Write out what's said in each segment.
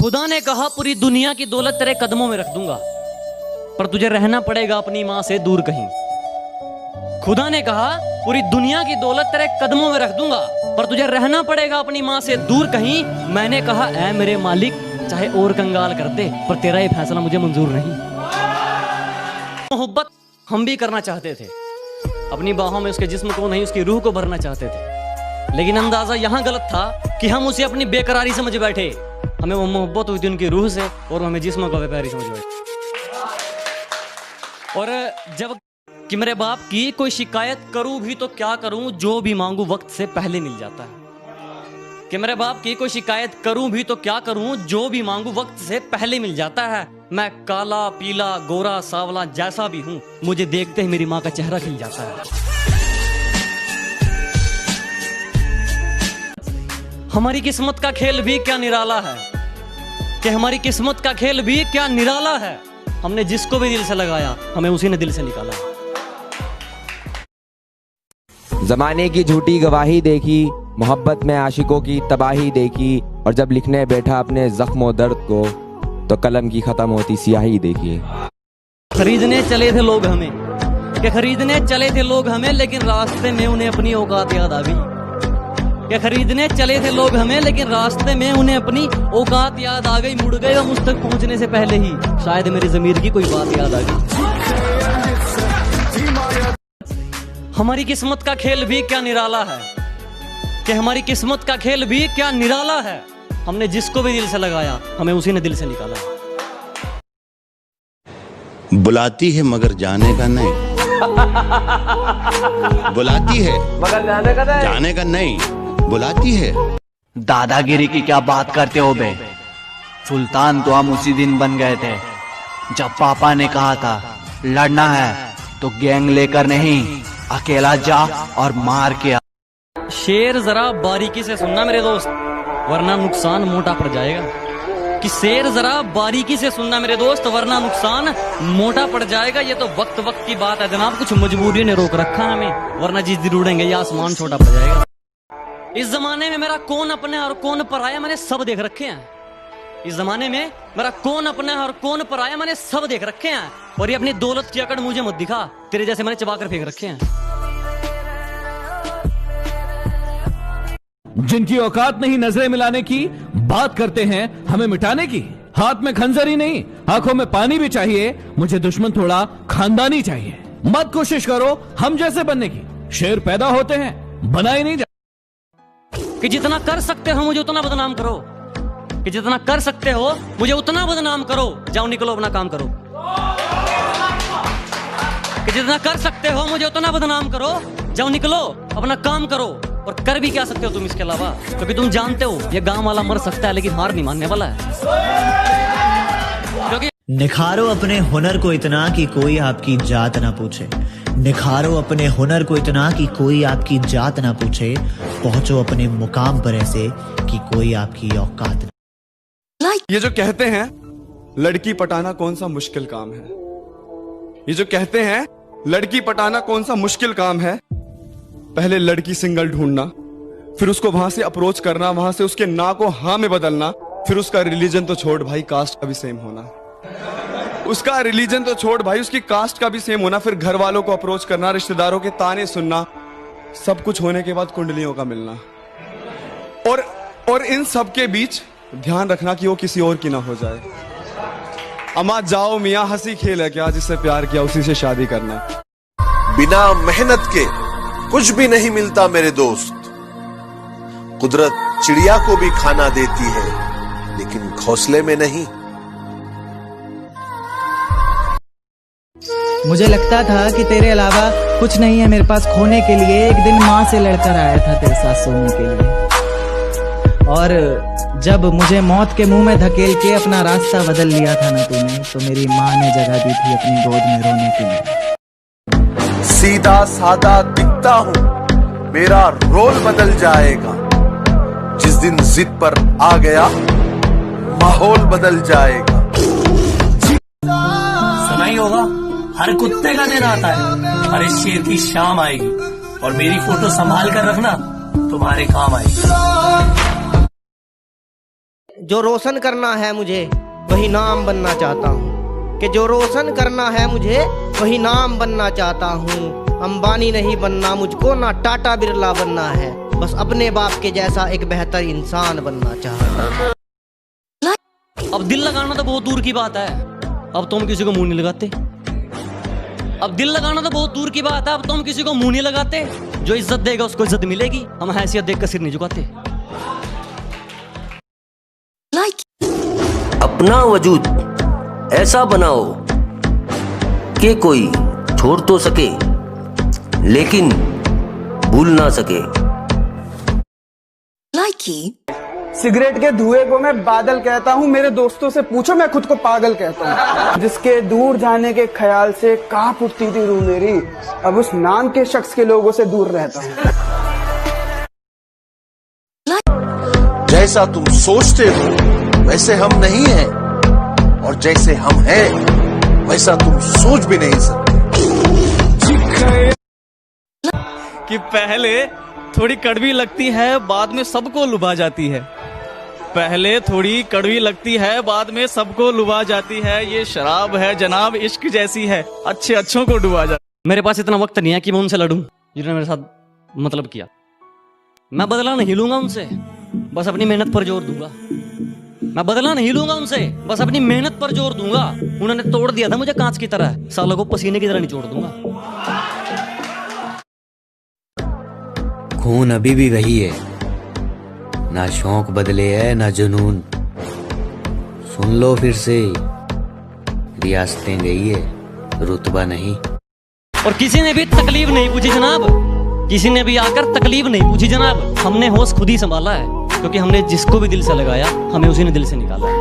खुदा ने कहा पूरी दुनिया की दौलत तेरे कदमों में रख दूंगा, पर तुझे रहना पड़ेगा अपनी मां से दूर कहीं। खुदा ने कहा पूरी दुनिया की दौलत तेरे कदमों में रख दूंगा, पर तुझे रहना पड़ेगा अपनी मां से दूर कहीं। मैंने कहा ऐ मेरे मालिक, चाहे और कंगाल कर दे, पर तेरा ये फैसला मुझे मंजूर नहीं। मोहब्बत हम भी करना चाहते थे, अपनी बाहों में उसके जिस्म को नहीं उसकी रूह को भरना चाहते थे, लेकिन अंदाजा यहां गलत था कि हम उसे अपनी बेकरारी समझ बैठे। हमें वो मोहब्बत हुई थी उनकी रूह से और हमें जिस्म को बेकरारी समझ बैठे। और जब कि मेरे बाप की कोई शिकायत करूं भी तो क्या करूं, जो भी मांगू वक्त से पहले मिल जाता है। कि मेरे बाप की कोई शिकायत करूं भी तो क्या करूं, जो भी मांगू वक्त से पहले मिल जाता है। मैं काला पीला गोरा सावला जैसा भी हूं, मुझे देखते ही मेरी मां का चेहरा खिल जाता है। हमारी किस्मत का खेल भी क्या निराला है, कि हमारी किस्मत का खेल भी क्या निराला है। हमने जिसको भी दिल से लगाया, हमें उसी ने दिल से निकाला। जमाने की झूठी गवाही देखी, मोहब्बत में आशिकों की तबाही देखी, और जब लिखने बैठा अपने जख्म दर्द को, तो कलम की खत्म होती स्याही देखी। खरीदने चले थे लोग हमें, कि खरीदने चले थे लोग हमें, लेकिन रास्ते में उन्हें अपनी औकात याद आ गई। कि खरीदने चले थे लोग हमें, लेकिन रास्ते में उन्हें अपनी औकात याद आ गई। मुड़ गए मुझ तक पहुंचने से पहले ही, शायद मेरी ज़मीर की कोई बात याद आ गई। हमारी किस्मत का खेल भी क्या निराला है, कि हमारी किस्मत का खेल भी क्या निराला है। हमने जिसको भी दिल से लगाया, हमें उसी ने दिल से निकाला। बुलाती है मगर जाने का नहीं, बुलाती है मगर जाने का नहीं, बुलाती है। दादागिरी की क्या बात करते हो बे? सुल्तान तो हम उसी दिन बन गए थे जब पापा ने कहा था लड़ना है तो गैंग लेकर नहीं, अकेला जा और मार के आ। शेर जरा बारीकी से सुनना मेरे दोस्त, वरना नुकसान मोटा पड़ जाएगा। कि शेर जरा बारीकी से सुनना मेरे दोस्त, वरना नुकसान मोटा पड़ जाएगा। ये तो वक्त वक्त की बात है जनाब, कुछ मजबूरी ने रोक रखा है हमें, वरना जिस दिन उड़ेंगे ये आसमान छोटा पड़ जाएगा। इस जमाने में मेरा कौन अपना है और कौन पराया, मैंने सब देख रखे हैं। इस जमाने में मेरा कौन अपना है और कौन पराया, मैंने सब देख रखे हैं। और ये अपनी दौलत की अकड़ मुझे मत दिखा, तेरे जैसे मैंने चबाकर फेंक रखे हैं। जिनकी औकात नहीं नजरें मिलाने की, बात करते हैं हमें मिटाने की। हाथ में खंजर ही नहीं, आंखों में पानी भी चाहिए। मुझे दुश्मन थोड़ा खानदानी चाहिए। मत कोशिश करो हम जैसे बनने की, शेर पैदा होते हैं बनाए नहीं जाते। कि जितना कर सकते हो मुझे उतना बदनाम करो, कि जितना कर सकते हो मुझे उतना बदनाम करो। जाओ निकलो अपना काम करो। कि जितना कर सकते हो मुझे उतना बदनाम करो, जाओ निकलो अपना काम करो। और कर भी क्या सकते हो तुम इसके अलावा, क्योंकि तुम जानते हो ये गांव वाला मर सकता है लेकिन हार नहीं मानने वाला है। क्योंकि निखारो अपने हुनर को इतना कि कोई आपकी जात ना पूछे, निखारो अपने हुनर को इतना कि कोई आपकी जात ना पूछे, पहुंचो अपने मुकाम पर ऐसे कि कोई आपकी औकात ना। ये जो कहते हैं लड़की पटाना कौन सा मुश्किल काम है, ये जो कहते हैं लड़की पटाना कौन सा मुश्किल काम है। पहले लड़की सिंगल ढूंढना, फिर उसको वहां से अप्रोच करना, वहां से उसके ना को हाँ में बदलना, फिर उसका रिलीजन तो छोड़ भाई कास्ट का भी सेम होना, उसका रिलीजन तो छोड़ भाई उसकी कास्ट का भी सेम होना, फिर घर वालों को अप्रोच करना, रिश्तेदारों के ताने सुनना, सब कुछ होने के बाद कुंडलियों का मिलना। और इन सब के बीच ध्यान रखना कि वो किसी और की ना हो जाए। अमा जाओ मियां हंसी खेल है क्या, जिससे प्यार किया उसी से शादी करना। बिना मेहनत के कुछ भी नहीं मिलता मेरे दोस्त। कुदरत चिड़िया को भी खाना देती है लेकिन घोंसले में नहीं। मुझे लगता था कि तेरे अलावा कुछ नहीं है मेरे पास खोने के लिए। एक दिन माँ से लड़कर आया था तेरे साथ सोने के लिए, और जब मुझे मौत के मुंह में धकेल के अपना रास्ता बदल लिया था ना तूने, तो मेरी माँ ने जगह दी थी अपनी गोद में रोने के लिए। सीधा सादा दिखता हूं, मेरा रोल बदल जाएगा। जिस दिन जिद पर आ गया माहौल बदल जाएगा। सुना ही होगा, हर कुत्ते का दिन आता है, हर इस शेर की शाम आएगी, और मेरी फोटो संभाल कर रखना, तुम्हारे काम आएगी। जो रोशन करना है मुझे वही नाम बनना चाहता हूँ, कि जो रोशन करना है मुझे वही नाम बनना चाहता हूँ। अंबानी नहीं बनना मुझको, ना टाटा बिरला बनना है, बस अपने बाप के जैसा एक बेहतर इंसान बनना चाहता हूँ। अब दिल लगाना तो बहुत दूर की बात है, अब तो हम किसी को मुंह नहीं लगाते। अब दिल लगाना तो बहुत दूर की बात है, अब तो हम किसी को मुंह नहीं लगाते। जो इज्जत देगा उसको इज्जत मिलेगी, हम हैसियत देख कर सिर नहीं झुकाते। अपना वजूद ऐसा बनाओ कि कोई छोड़ तो सके लेकिन भूल ना सके। सिगरेट के धुएं को मैं बादल कहता हूँ, मेरे दोस्तों से पूछो मैं खुद को पागल कहता हूँ। जिसके दूर जाने के ख्याल से कांप उठती थी रूह मेरी, अब उस नाम के शख्स के लोगों से दूर रहता हूँ। जैसा तुम सोचते हो वैसे हम नहीं हैं, और जैसे हम हैं वैसा तुम सोच भी नहीं सकते। कि पहले थोड़ी कड़वी लगती है, बाद में सबको लुभा जाती है। पहले थोड़ी कड़वी लगती है, बाद में सबको लुभा जाती है। ये शराब है जनाब, इश्क जैसी है, अच्छे अच्छों को डुबा जाती। मेरे पास इतना वक्त नहीं है कि मैं उनसे लड़ूं जिन्होंने मेरे साथ मतलब किया। मैं बदला नहीं लूंगा उनसे, बस अपनी मेहनत पर जोर दूंगा। मैं बदला नहीं लूंगा उनसे, बस अपनी मेहनत पर जोर दूंगा। उन्होंने तोड़ दिया था मुझे कांच की तरह, सालों को पसीने की तरह निचोड़ दूंगा। खून अभी भी वही है, ना शौक बदले है ना जुनून। सुन लो फिर से, रियासतें गई है, रुतबा नहीं। और किसी ने भी तकलीफ नहीं पूछी जनाब, किसी ने भी आकर तकलीफ नहीं पूछी जनाब। हमने होश खुद ही संभाला है, क्योंकि हमने जिसको भी दिल से लगाया हमें उसी ने दिल से निकाला है।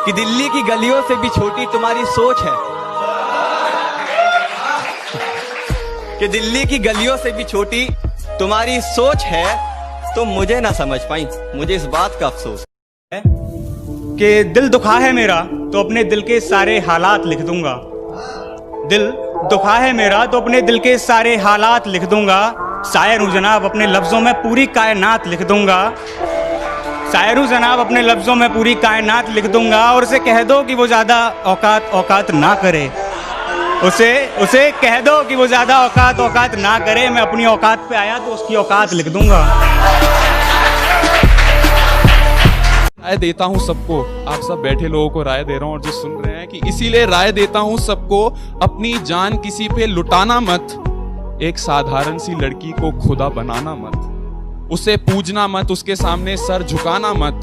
कि दिल्ली की गलियों से भी छोटी तुम्हारी सोच है, कि दिल्ली की गलियों से भी छोटी तुम्हारी सोच है। तुम मुझे ना समझ पाई, मुझे इस बात का अफसोस है कि दिल दुखा है मेरा तो अपने दिल के सारे हालात लिख दूंगा। दिल दुखा है मेरा तो अपने दिल के सारे हालात लिख दूंगा। शायर हूं जनाब, अपने लफ्जों में पूरी कायनात लिख दूंगा। शायर हूं जनाब, अपने लफ्जों में पूरी कायनात लिख दूंगा। और उसे कह दो कि वो ज्यादा औकात ना करे, उसे कह दो कि वो ज्यादा औकात ना करे। मैं अपनी औकात पे आया तो उसकी औकात लिख दूंगा। राय देता हूँ सबको, आप सब बैठे लोगों को राय दे रहा हूँ और जो सुन रहे हैं, कि इसीलिए राय देता हूँ सबको, अपनी जान किसी पे लुटाना मत। एक साधारण सी लड़की को खुदा बनाना मत, उसे पूजना मत, उसके सामने सर झुकाना मत।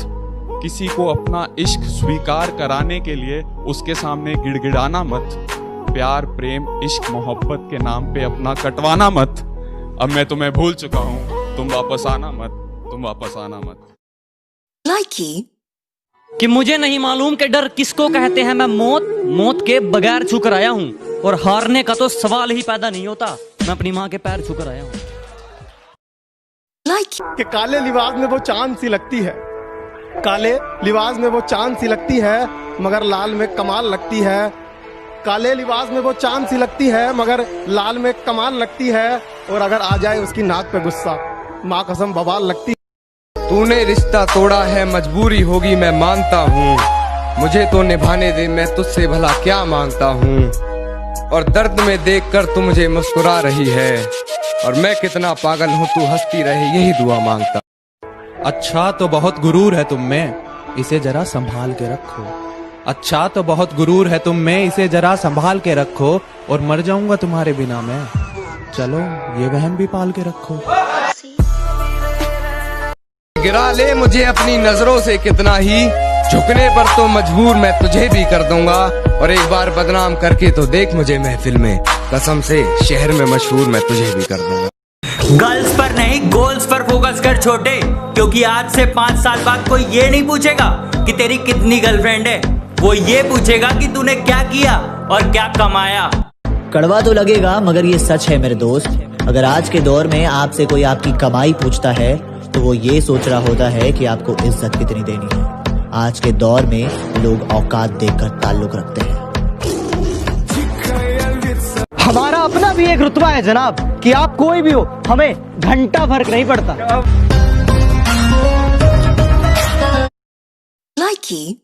किसी को अपना इश्क स्वीकार कराने के लिए उसके सामने गिड़गिड़ाना मत। प्यार प्रेम इश्क मोहब्बत के नाम पे अपना कटवाना मत। अब मैं तुम्हें भूल चुका हूँ, तुम वापस आना मत, तुम वापस आना मत। कि मुझे नहीं मालूम कि डर किसको कहते हैं। मैं मौत के बगैर छू कर आया हूँ, और हारने का तो सवाल ही पैदा नहीं होता। मैं अपनी माँ के पैर छू कर आया हूँ। कि काले लिबास में वो चांद सी लगती है, काले लिबास में वो चांद सी लगती है, मगर लाल में कमाल लगती है। काले लिबास में वो चांद सी लगती है, मगर लाल में कमाल लगती है। और अगर आ जाए उसकी नाक पे गुस्सा, माँ कसम बवाल लगती है। तूने रिश्ता तोड़ा है, मजबूरी होगी मैं मानता हूँ। मुझे तो निभाने दे, मैं तुझसे भला क्या मांगता हूँ। और दर्द में देखकर तू मुझे मुस्कुरा रही है, और मैं कितना पागल हूँ तू हंसती रहे, यही दुआ मांगता। अच्छा तो बहुत गुरूर है तुम में, इसे जरा संभाल के रखो। अच्छा तो बहुत गुरूर है तुम में, इसे जरा संभाल के रखो। और मर जाऊंगा तुम्हारे बिना मैं, चलो ये वहम भी पाल के रखो। गिरा ले मुझे अपनी नजरों से कितना ही, झुकने पर तो मजबूर मैं तुझे भी कर दूंगा। और एक बार बदनाम करके तो देख मुझे महफिल में, कसम से शहर में मशहूर मैं तुझे भी कर दूंगा। गर्ल्स पर नहीं गोल्स पर फोकस कर छोटे, क्योंकि आज से 5 साल बाद कोई ये नहीं पूछेगा कि तेरी कितनी गर्लफ्रेंड है, वो ये पूछेगा कि तूने क्या किया और क्या कमाया। कड़वा तो लगेगा मगर ये सच है मेरे दोस्त। अगर आज के दौर में आपसे कोई आपकी कमाई पूछता है तो वो ये सोच रहा होता है कि आपको इज्जत कितनी देनी है। आज के दौर में लोग औकात देखकर ताल्लुक रखते हैं। हमारा अपना भी एक रुतबा है जनाब, कि आप कोई भी हो, हमें घंटा फर्क नहीं पड़ता। key